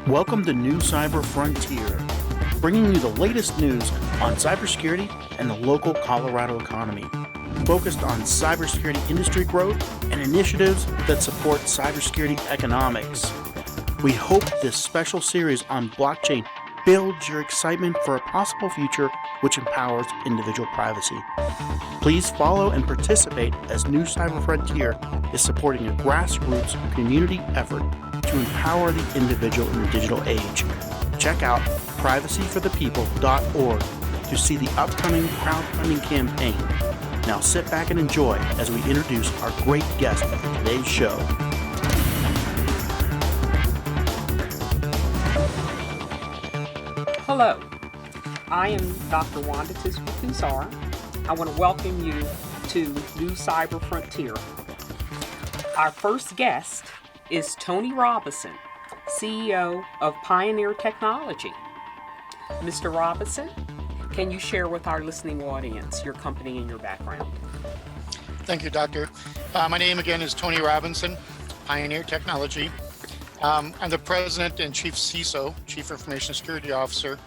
Welcome to New Cyber Frontier, bringing you the latest news on cybersecurity and the local Colorado economy, focused on cybersecurity industry growth and initiatives that support cybersecurity economics. We hope this special series on blockchain builds your excitement for a possible future which empowers individual privacy. Please follow and participate as New Cyber Frontier is supporting a grassroots community effort to empower the individual in the digital age. Check out privacyforthepeople.org to see the upcoming crowdfunding campaign. Now sit back and enjoy as we introduce our great guest for today's show. Hello, I am Dr. Wanda Cousar. I want to welcome you to New Cyber Frontier. Our first guest is Tony Robinson, CEO of Pioneer Technology. Mr. Robinson, can you share with our listening audience your company and your background? Thank you, Doctor. My name again is Tony Robinson, Pioneer Technology. I'm the President and Chief CISO, Chief Information Security Officer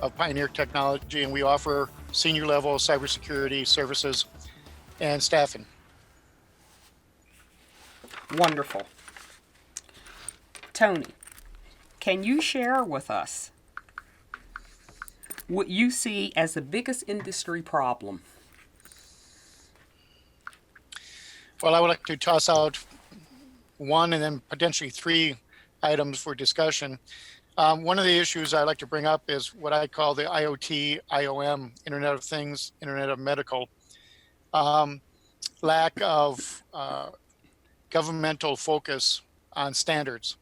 of Pioneer Technology, and we offer senior level cybersecurity services and staffing. Wonderful. Tony, can you share with us what you see as the biggest industry problem? Well, I would like to toss out one and then potentially three items for discussion. One of the issues I like to bring up is what I call the IoT, IOM, Internet of Things, Internet of Medical. Lack of governmental focus on standards.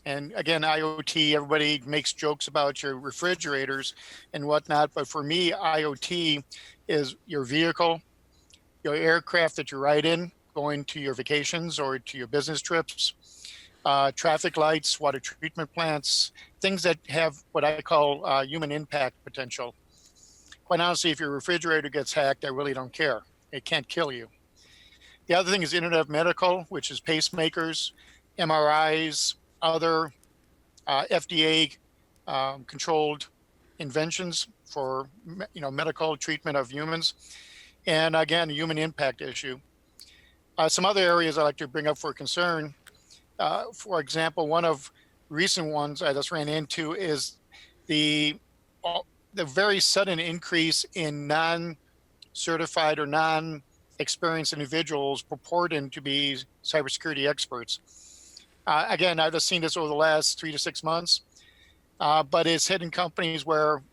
And again, IoT, everybody makes jokes about your refrigerators and whatnot, but for me, IoT is your vehicle, your aircraft that you ride in, going to your vacations or to your business trips, traffic lights, water treatment plants, things that have what I call human impact potential. Quite honestly, if your refrigerator gets hacked, I really don't care. It can't kill you. The other thing is Internet of Medical, which is pacemakers, MRIs, other FDA controlled inventions for medical treatment of humans, and again, a human impact issue. Some other areas I like to bring up for concern. For example, one of recent ones I just ran into is the very sudden increase in non-certified or non-experienced individuals purporting to be cybersecurity experts. Again, I've just seen this over the last 3 to 6 months, but it's hitting companies where,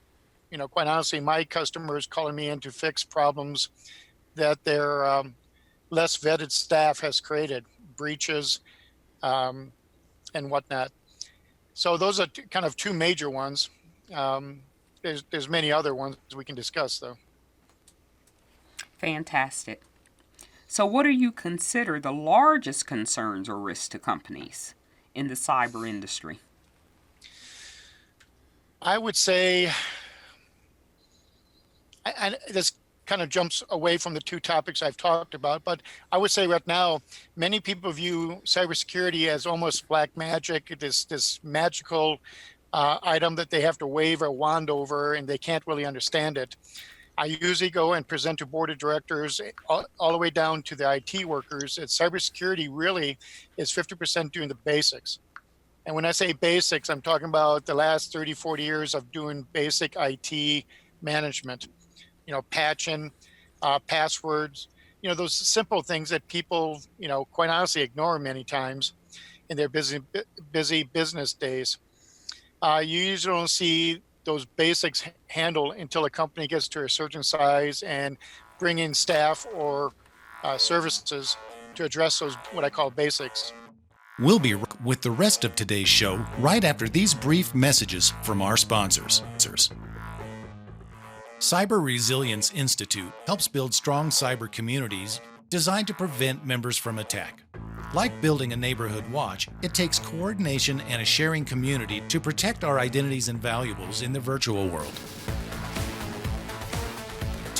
quite honestly, my customers calling me in to fix problems that their less vetted staff has created, breaches and whatnot. So those are kind of two major ones. There's many other ones we can discuss, though. Fantastic. So what do you consider the largest concerns or risks to companies in the cyber industry? I would say, and this kind of jumps away from the two topics I've talked about, but I would say right now, many people view cybersecurity as almost black magic, this magical item that they have to wave a wand over and they can't really understand it. I usually go and present to board of directors all the way down to the IT workers. Cybersecurity really is 50% doing the basics. And when I say basics, I'm talking about the last 30, 40 years of doing basic IT management, patching, passwords, those simple things that people, quite honestly ignore many times in their busy business days. You usually don't see those basics handled until a company gets to a certain size and bring in staff or services to address those, what I call basics. We'll be with the rest of today's show right after these brief messages from our sponsors. Cyber Resilience Institute helps build strong cyber communities designed to prevent members from attack. Like building a neighborhood watch, it takes coordination and a sharing community to protect our identities and valuables in the virtual world.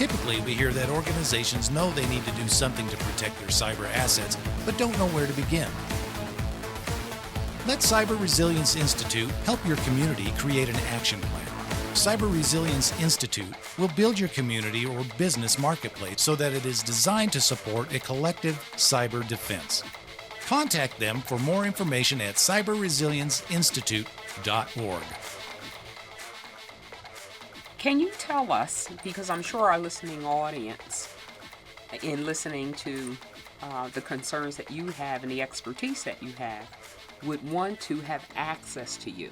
Typically, we hear that organizations know they need to do something to protect their cyber assets, but don't know where to begin. Let Cyber Resilience Institute help your community create an action plan. Cyber Resilience Institute will build your community or business marketplace so that it is designed to support a collective cyber defense. Contact them for more information at cyberresilienceinstitute.org. Can you tell us, because I'm sure our listening audience, in listening to the concerns that you have and the expertise that you have, would want to have access to you?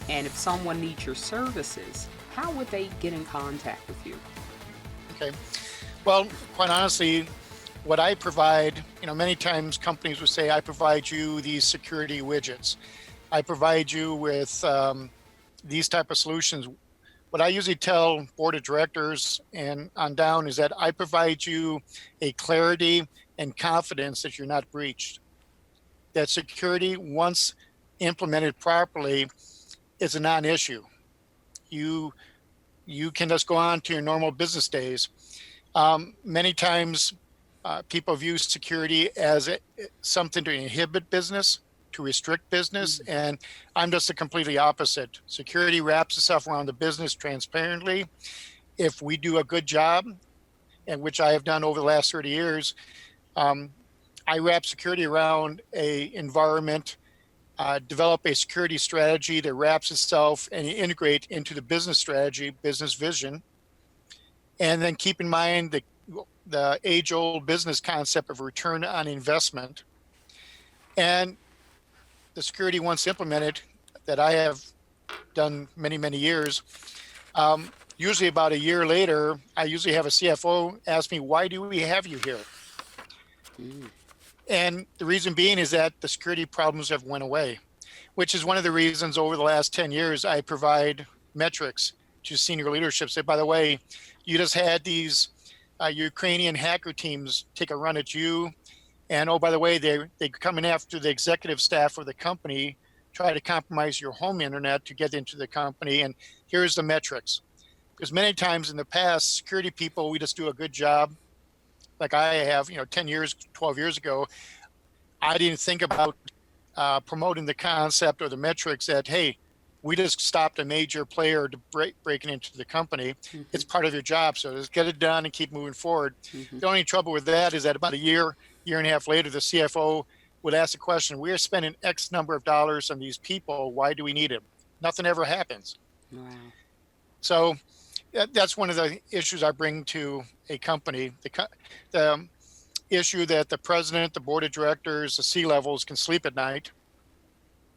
And if someone needs your services, how would they get in contact with you? Okay. Well, quite honestly, what I provide, many times companies would say, I provide you these security widgets. I provide you with these type of solutions. What I usually tell board of directors and on down is that I provide you a clarity and confidence that you're not breached. That security, once implemented properly, is a non-issue. You can just go on to your normal business days. Many times people view security as something to inhibit business, to restrict business, and I'm just the completely opposite. Security wraps itself around the business transparently. If we do a good job, and which I have done over the last 30 years, I wrap security around a environment, develop a security strategy that wraps itself and integrate into the business strategy, business vision, and then keep in mind the age-old business concept of return on investment. And the security once implemented that I have done many, many years, usually about a year later, I usually have a CFO ask me, why do we have you here? And the reason being is that the security problems have went away, which is one of the reasons over the last 10 years, I provide metrics to senior leadership. Say, by the way, you just had these Ukrainian hacker teams take a run at you. And oh, by the way, they come in after the executive staff of the company, try to compromise your home internet to get into the company. And here's the metrics. Because many times in the past, security people, we just do a good job. Like I have, 10 years, 12 years ago, I didn't think about promoting the concept or the metrics that, hey, we just stopped a major player to breaking into the company. It's part of your job. So just get it done and keep moving forward. The only trouble with that is that about a year and a half later, the CFO would ask the question, we are spending X number of dollars on these people. Why do we need them? Nothing ever happens. Wow. So that's one of the issues I bring to a company. The issue that the president, the board of directors, the C-levels can sleep at night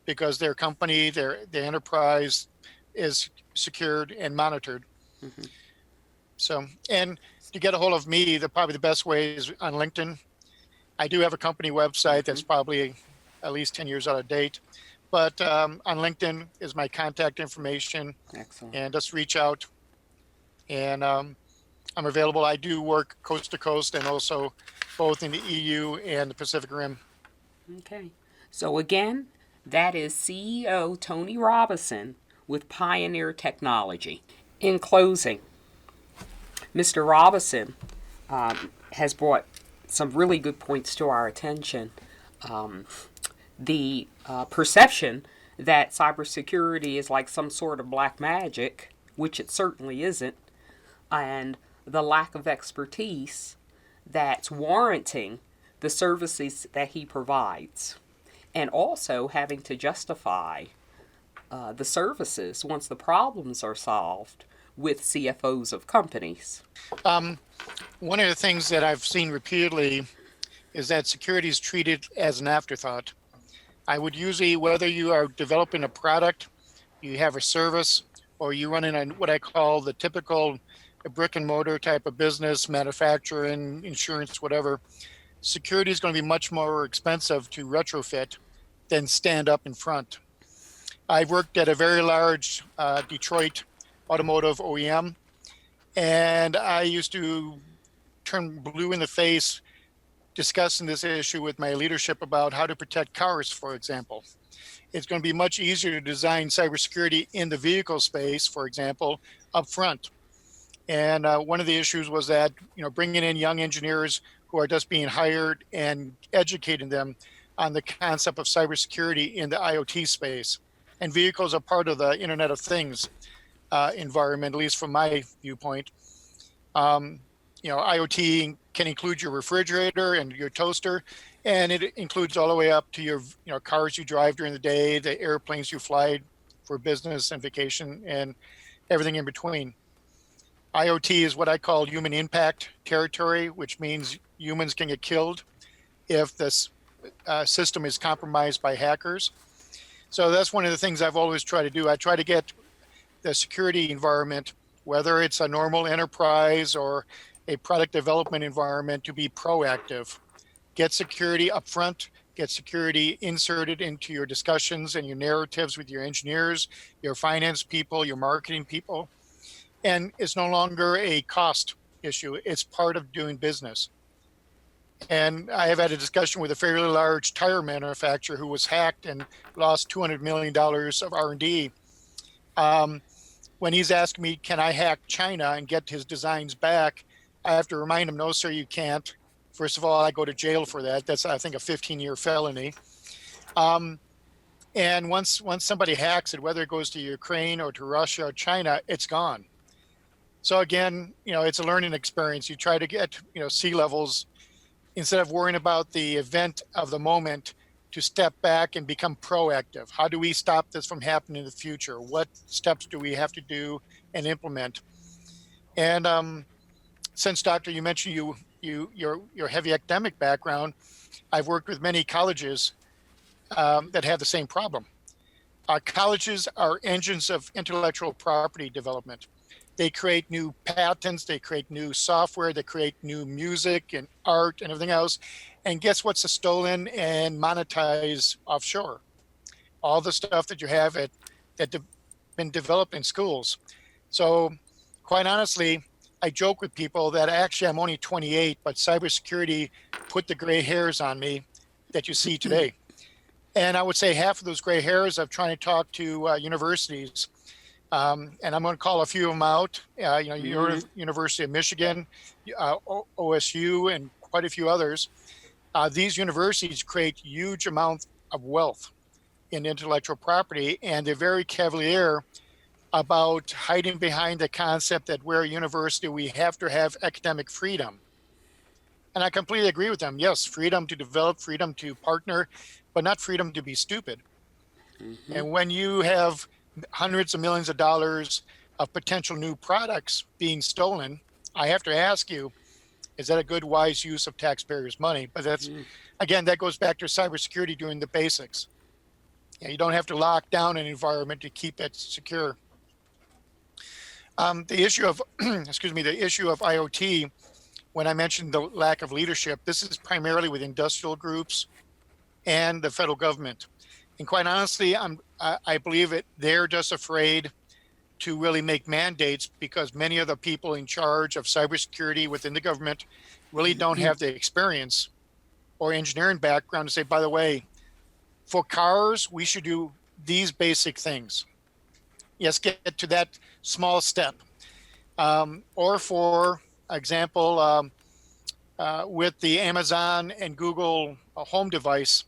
because their company, the enterprise is secured and monitored. So, and to get a hold of me, probably the best way is on LinkedIn. I do have a company website that's probably at least 10 years out of date, but on LinkedIn is my contact information. Excellent. And just reach out. And I'm available. I do work coast to coast and also both in the EU and the Pacific Rim. Okay. So again, that is CEO Tony Robinson with Pioneer Technology. In closing, Mr. Robinson has brought some really good points to our attention. The perception that cybersecurity is like some sort of black magic, which it certainly isn't, and the lack of expertise that's warranting the services that he provides, and also having to justify the services once the problems are solved with CFOs of companies. One of the things that I've seen repeatedly is that security is treated as an afterthought. I would usually, whether you are developing a product, you have a service, or you run in what I call the typical brick and mortar type of business, manufacturing, insurance, whatever, security is going to be much more expensive to retrofit than stand up in front. I worked at a very large Detroit automotive OEM, and I used to turn blue in the face discussing this issue with my leadership about how to protect cars, for example. It's going to be much easier to design cybersecurity in the vehicle space, for example, up front. And one of the issues was that, bringing in young engineers who are just being hired and educating them on the concept of cybersecurity in the IoT space. And vehicles are part of the Internet of Things environment, at least from my viewpoint. IoT can include your refrigerator and your toaster, and it includes all the way up to your cars you drive during the day, the airplanes you fly for business and vacation, and everything in between. IoT is what I call human impact territory, which means humans can get killed if this system is compromised by hackers. So that's one of the things I've always tried to do. I try to get the security environment, whether it's a normal enterprise or a product development environment, to be proactive. Get security up front, get security inserted into your discussions and your narratives with your engineers, your finance people, your marketing people. And it's no longer a cost issue. It's part of doing business. And I have had a discussion with a fairly large tire manufacturer who was hacked and lost $200 million of R&D. When he's asking me, can I hack China and get his designs back? I have to remind him, no, sir, you can't. First of all, I go to jail for that. That's, I think, a 15-year felony. And once somebody hacks it, whether it goes to Ukraine or to Russia or China, it's gone. So again, it's a learning experience. You try to get, sea levels, instead of worrying about the event of the moment, to step back and become proactive. How do we stop this from happening in the future? What steps do we have to do and implement? And since, Doctor, you mentioned your heavy academic background, I've worked with many colleges that have the same problem. Colleges are engines of intellectual property development. They create new patents, they create new software, they create new music and art and everything else. And guess what's stolen and monetized offshore? All the stuff that you have been developed in schools. So quite honestly, I joke with people that actually I'm only 28, but cybersecurity put the gray hairs on me that you see today. And I would say half of those gray hairs I'm trying to talk to universities. And I'm going to call a few of them out. University of Michigan, OSU, and quite a few others. These universities create huge amounts of wealth in intellectual property, and they're very cavalier about hiding behind the concept that we're a university, we have to have academic freedom. And I completely agree with them. Yes, freedom to develop, freedom to partner, but not freedom to be stupid. Mm-hmm. And when you have hundreds of millions of dollars of potential new products being stolen, I have to ask you, is that a good, wise use of taxpayers' money? But that's, again, that goes back to cybersecurity doing the basics. You don't have to lock down an environment to keep it secure. The issue of, the issue of IoT, when I mentioned the lack of leadership, this is primarily with industrial groups and the federal government. And quite honestly, I believe they're just afraid to really make mandates because many of the people in charge of cybersecurity within the government really don't have the experience or engineering background to say, by the way, for cars, we should do these basic things. Yes, get to that small step. Or for example, with the Amazon and Google home device,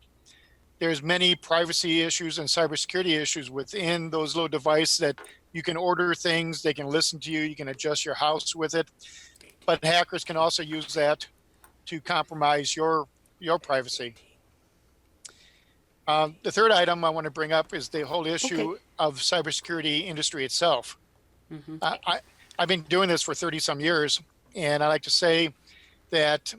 there's many privacy issues and cybersecurity issues within those little devices that you can order things, they can listen to you, you can adjust your house with it. But hackers can also use that to compromise your privacy. The third item I want to bring up is the whole issue of cybersecurity industry itself. Mm-hmm. I've been doing this for 30 some years, and I like to say that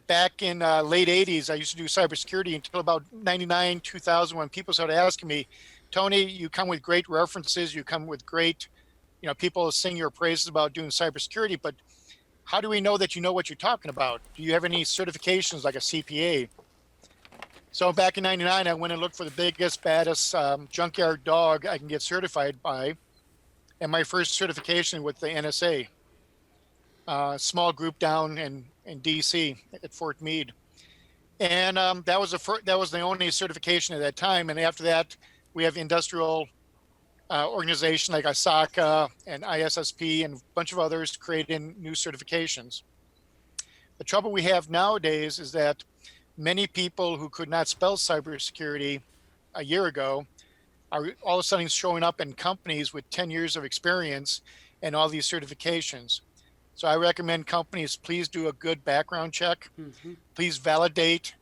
back in late 80s, I used to do cybersecurity until about 99, 2000, when people started asking me, Tony, you come with great references, you come with great, people sing your praises about doing cybersecurity, but how do we know that you know what you're talking about? Do you have any certifications like a CPA? So back in 99, I went and looked for the biggest, baddest junkyard dog I can get certified by. And my first certification with the NSA, small group down in DC at Fort Meade. And that was the only certification at that time. And after that, we have industrial organizations like ISACA and ISSP and a bunch of others creating new certifications. The trouble we have nowadays is that many people who could not spell cybersecurity a year ago are all of a sudden showing up in companies with 10 years of experience and all these certifications. So I recommend companies, please do a good background check. Mm-hmm. Please validate.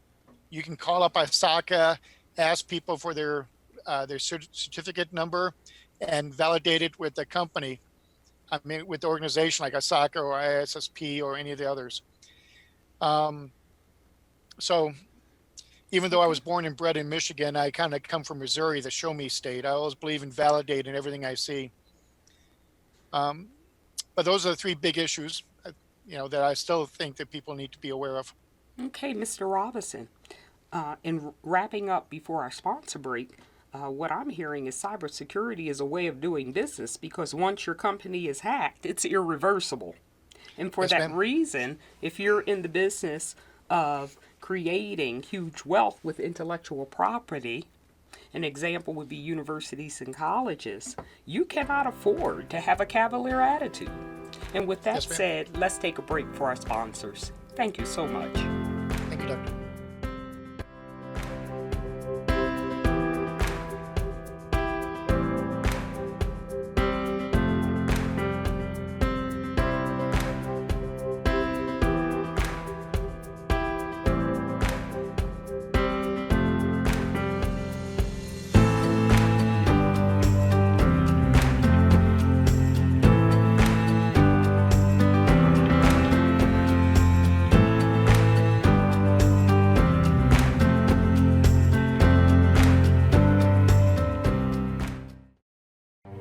You can call up ISACA, ask people for their certificate number, and validate it with the company. I mean, with the organization like ISACA or ISSP or any of the others. So even though I was born and bred in Michigan, I kind of come from Missouri, the show me state. I always believe in validating everything I see. But those are the three big issues, that I still think that people need to be aware of. Okay, Mr. Robinson. In wrapping up before our sponsor break, what I'm hearing is cybersecurity is a way of doing business because once your company is hacked, it's irreversible. And for Yes, that ma'am. reason, if you're in the business of creating huge wealth with intellectual property, an example would be universities and colleges, you cannot afford to have a cavalier attitude. And with that Yes, ma'am. said, let's take a break for our sponsors. Thank you so much. Thank you, Doctor.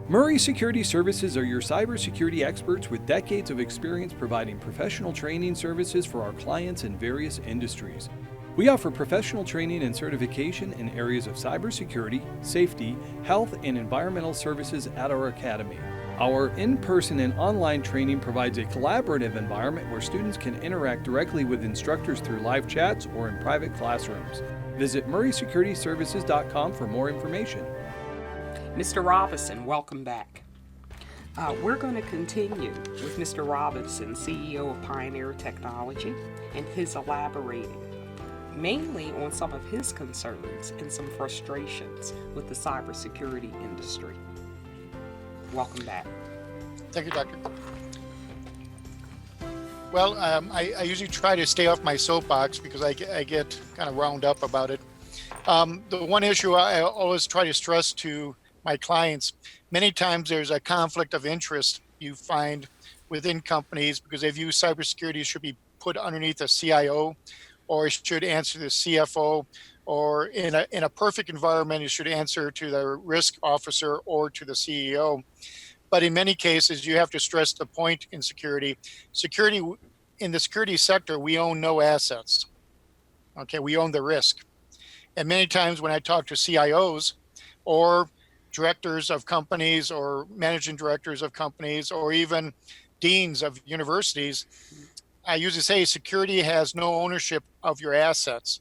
Murray Security Services are your cybersecurity experts with decades of experience providing professional training services for our clients in various industries. We offer professional training and certification in areas of cybersecurity, safety, health, and environmental services at our academy. Our in-person and online training provides a collaborative environment where students can interact directly with instructors through live chats or in private classrooms. Visit murraysecurityservices.com for more information. Mr. Robinson, welcome back. We're going to continue with Mr. Robinson, CEO of Pioneer Technology, and his elaborating mainly on some of his concerns and some frustrations with the cybersecurity industry. Welcome back. Thank you, Doctor. Well, I usually try to stay off my soapbox because I get kind of wound up about it. The one issue I always try to stress to my clients, many times there's a conflict of interest you find within companies because they view cybersecurity should be put underneath a CIO or it should answer the CFO, or in a perfect environment, it should answer to the risk officer or to the CEO. But in many cases, you have to stress the point in security. In the security sector, we own no assets. Okay, we own the risk. And many times when I talk to CIOs or directors of companies or managing directors of companies or even deans of universities, I usually say security has no ownership of your assets.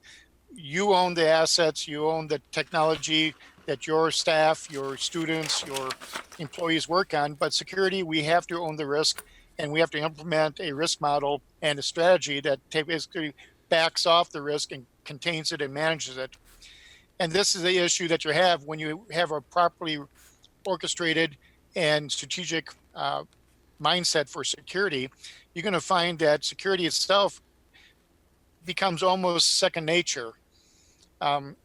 You own the assets, you own the technology that your staff, your students, your employees work on, but security, we have to own the risk and we have to implement a risk model and a strategy that basically backs off the risk and contains it and manages it. And this is the issue that you have when you have a properly orchestrated and strategic mindset for security. You're going to find that security itself becomes almost second nature.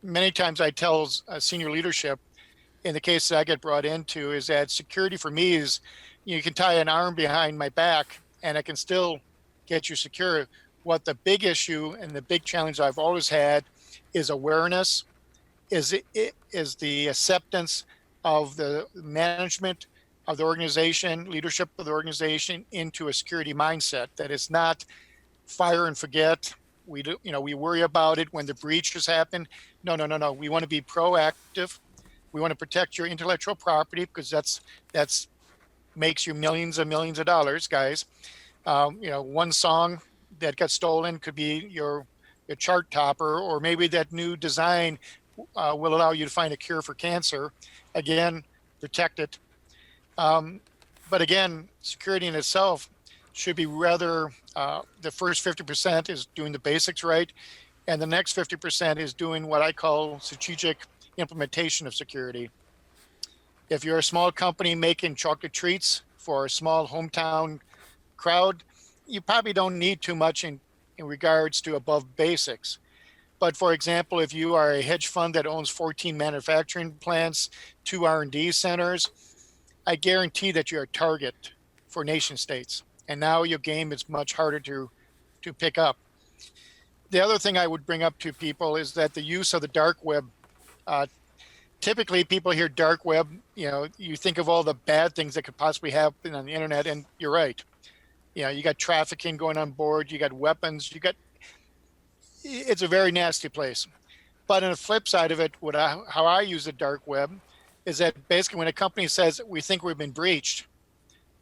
Many times I tell senior leadership, in the case that I get brought into, is that security for me is you can tie an arm behind my back and I can still get you secure. What the big issue and the big challenge I've always had is awareness, is the acceptance of the management of the organization, leadership of the organization into a security mindset that is not fire and forget. We worry about it when the breaches happen. No. We want to be proactive. We want to protect your intellectual property because that's makes you millions and millions of dollars, guys. One song that got stolen could be your chart topper, or maybe that new design will allow you to find a cure for cancer. Again, protect it. But again, security in itself should be rather the first 50% is doing the basics right, and the next 50% is doing what I call strategic implementation of security. If you're a small company making chocolate treats for a small hometown crowd, you probably don't need too much in regards to above basics. But for example, if you are a hedge fund that owns 14 manufacturing plants, 2 R&D centers, I guarantee that you're a target for nation states. And now your game is much harder to pick up. The other thing I would bring up to people is that the use of the dark web. Typically, people hear dark web, you think of all the bad things that could possibly happen on the internet, and you're right. You got trafficking going on board, you got weapons, it's a very nasty place. But on the flip side of it, how I use the dark web is that basically when a company says we think we've been breached,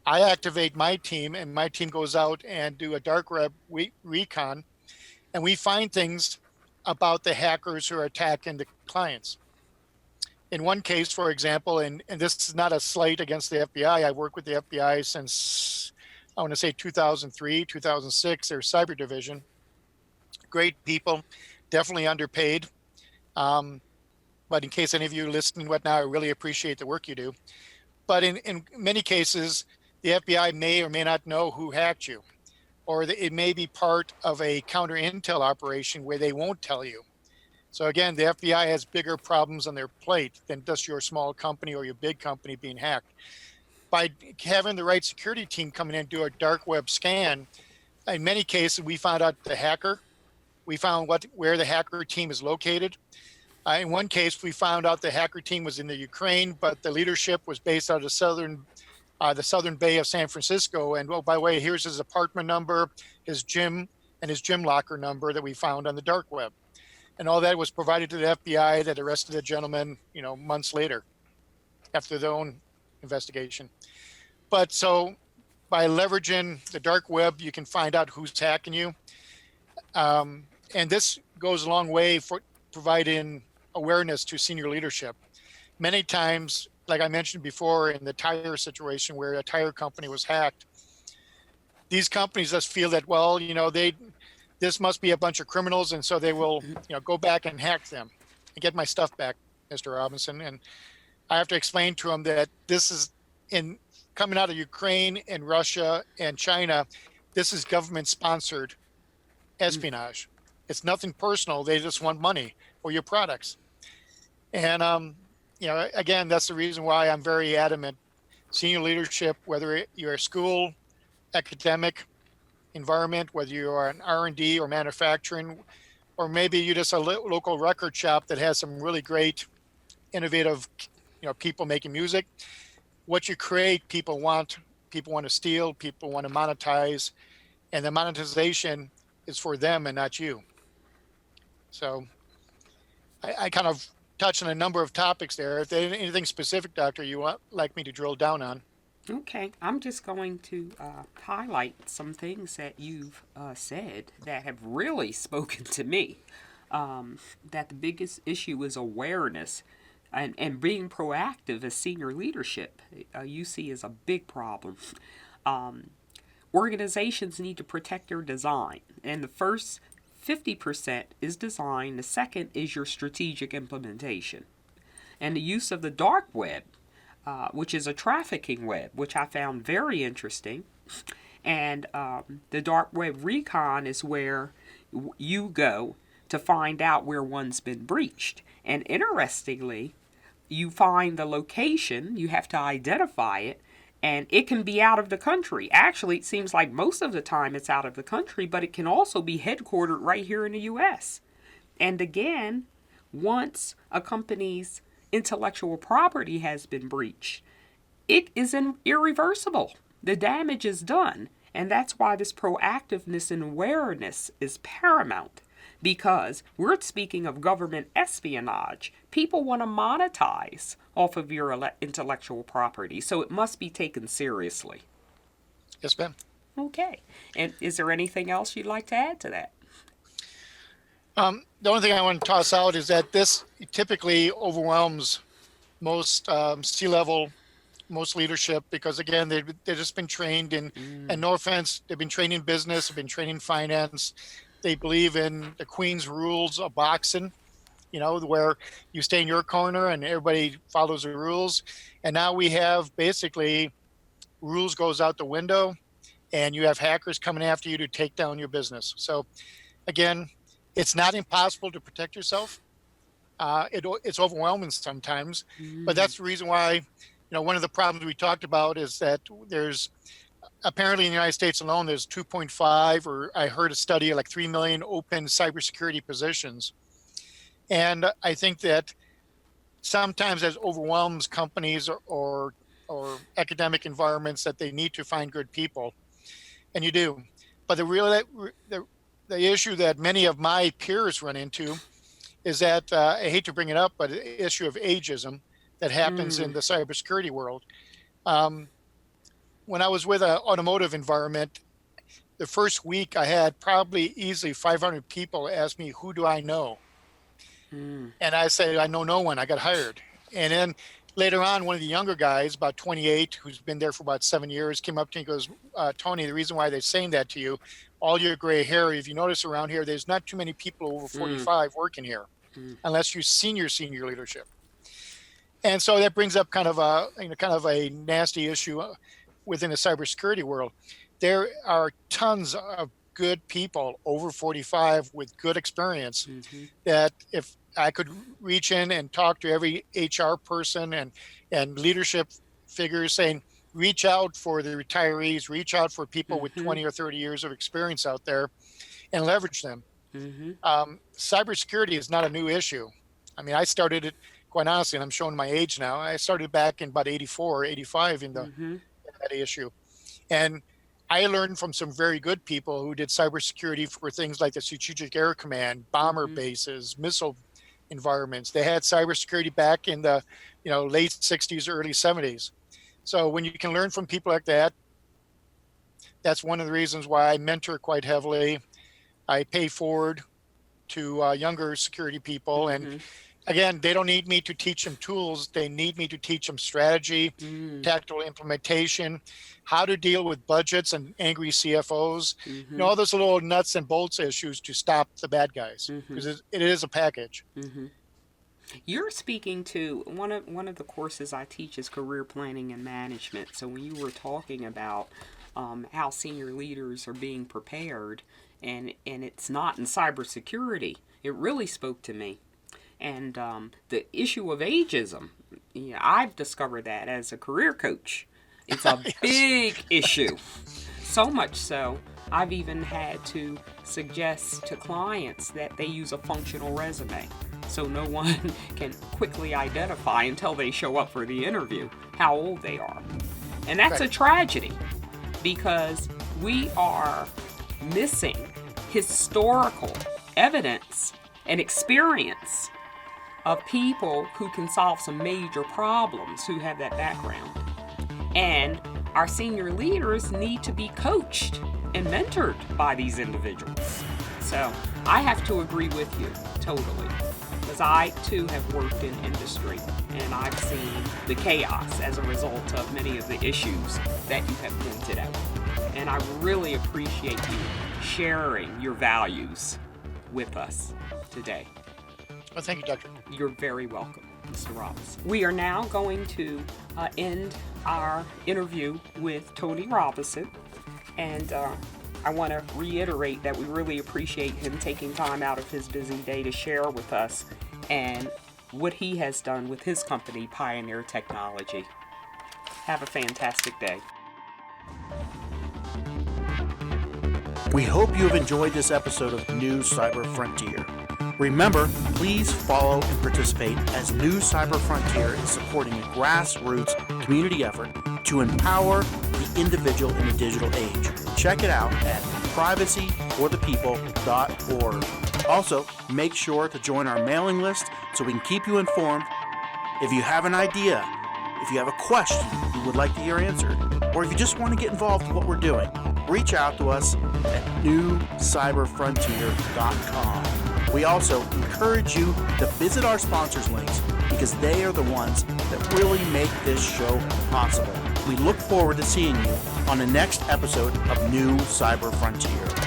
I activate my team, and my team goes out and do a dark web recon, and we find things about the hackers who are attacking the clients. In one case, for example, and this is not a slight against the FBI, I've worked with the FBI since, I want to say 2003, 2006, their cyber division. Great people, definitely underpaid. But in case any of you listening right now, I really appreciate the work you do. But in many cases, the FBI may or may not know who hacked you, or it may be part of a counter intel operation where they won't tell you. So again, the FBI has bigger problems on their plate than just your small company or your big company being hacked. By having the right security team come in and do a dark web scan, in many cases, we found out the hacker. We found where the hacker team is located. In one case, we found out the hacker team was in the Ukraine, but the leadership was based out of the southern bay of San Francisco. And by the way, here's his apartment number, his gym, and his gym locker number that we found on the dark web. And all that was provided to the FBI that arrested the gentleman, months later after their own investigation. But so by leveraging the dark web, you can find out who's hacking you. And this goes a long way for providing awareness to senior leadership. Many times, like I mentioned before, in the tire situation where a tire company was hacked, these companies just feel that, this must be a bunch of criminals, and so they will, go back and hack them and get my stuff back, Mr. Robinson. And I have to explain to them that this is coming out of Ukraine and Russia and China. This is government-sponsored espionage. It's nothing personal. They just want money for your products. And again, that's the reason why I'm very adamant. Senior leadership, whether you're a school, academic environment, whether you are an R&D or manufacturing, or maybe you're just a local record shop that has some really great, innovative, people making music. What you create, people want to steal, people want to monetize, and the monetization is for them and not you. So I kind of touched on a number of topics there. If there's anything specific, Doctor, you would like me to drill down on? Okay, I'm just going to highlight some things that you've said that have really spoken to me. That the biggest issue is awareness and being proactive as senior leadership. You see is a big problem. Organizations need to protect their design, and the first 50% is design, the second is your strategic implementation. And the use of the dark web, which is a trafficking web, which I found very interesting. And the dark web recon is where you go to find out where one's been breached. And interestingly, you find the location, you have to identify it, and it can be out of the country. Actually, it seems like most of the time it's out of the country, but it can also be headquartered right here in the U.S. And again, once a company's intellectual property has been breached, it is irreversible. The damage is done. And that's why this proactiveness and awareness is paramount, because we're speaking of government espionage. People want to monetize off of your intellectual property, so it must be taken seriously. Yes, ma'am. Okay. And is there anything else you'd like to add to that? The only thing I want to toss out is that this typically overwhelms most C-level, most leadership, because again, they've just been trained in, and no offense, they've been trained in business, they've been trained in finance. They believe in the Queen's rules of boxing, where you stay in your corner and everybody follows the rules. And now we have basically rules goes out the window, and you have hackers coming after you to take down your business. So again, it's not impossible to protect yourself. It's overwhelming sometimes, but that's the reason why, one of the problems we talked about is that there's apparently in the United States alone, there's 2.5, or I heard a study like 3 million open cybersecurity positions. And I think that sometimes that overwhelms companies or academic environments that they need to find good people, and you do. But the issue that many of my peers run into is that I hate to bring it up, but the issue of ageism that happens in the cybersecurity world. When I was with an automotive environment, the first week I had probably easily 500 people ask me, who do I know? And I said, I know no one, I got hired. And then later on, one of the younger guys, about 28, who's been there for about 7 years, came up to me and goes, Tony, the reason why they're saying that to you, all your gray hair, if you notice around here, there's not too many people over 45 working here, unless you're senior leadership. And so that brings up kind of a nasty issue within the cybersecurity world. There are tons of good people over 45 with good experience that if I could reach in and talk to every HR person and leadership figures saying, reach out for the retirees, reach out for people with 20 or 30 years of experience out there and leverage them. Cybersecurity is not a new issue. I mean, I started it, quite honestly, and I'm showing my age now. I started back in about 84, 85 in that issue. And I learned from some very good people who did cybersecurity for things like the Strategic Air Command, bomber bases, missile environments. They had cybersecurity back in the late 60s, early 70s. So when you can learn from people like that, that's one of the reasons why I mentor quite heavily. I pay forward to younger security people. And again, they don't need me to teach them tools. They need me to teach them strategy, tactical implementation, how to deal with budgets and angry CFOs, all those little nuts and bolts issues to stop the bad guys, because it is a package. You're speaking to one of the courses I teach is career planning and management. So when you were talking about how senior leaders are being prepared, and it's not in cybersecurity, it really spoke to me. And the issue of ageism, I've discovered that as a career coach. It's a big issue. So much so, I've even had to suggest to clients that they use a functional resume so no one can quickly identify until they show up for the interview how old they are. And that's a tragedy, because we are missing historical evidence and experience of people who can solve some major problems, who have that background. And our senior leaders need to be coached and mentored by these individuals. So I have to agree with you totally, because I too have worked in industry and I've seen the chaos as a result of many of the issues that you have pointed out. And I really appreciate you sharing your values with us today. Well, thank you, Doctor. You're very welcome, Mr. Robinson. We are now going to end our interview with Tony Robinson, and I want to reiterate that we really appreciate him taking time out of his busy day to share with us and what he has done with his company, Pioneer Technology. Have a fantastic day. We hope you have enjoyed this episode of New Cyber Frontier. Remember, please follow and participate, as New Cyber Frontier is supporting a grassroots community effort to empower the individual in the digital age. Check it out at privacyforthepeople.org. Also, make sure to join our mailing list so we can keep you informed. If you have an idea, if you have a question you would like to hear answered, or if you just want to get involved in what we're doing, reach out to us at newcyberfrontier.com. We also encourage you to visit our sponsors links because they are the ones that really make this show possible. We look forward to seeing you on the next episode of New Cyber Frontier.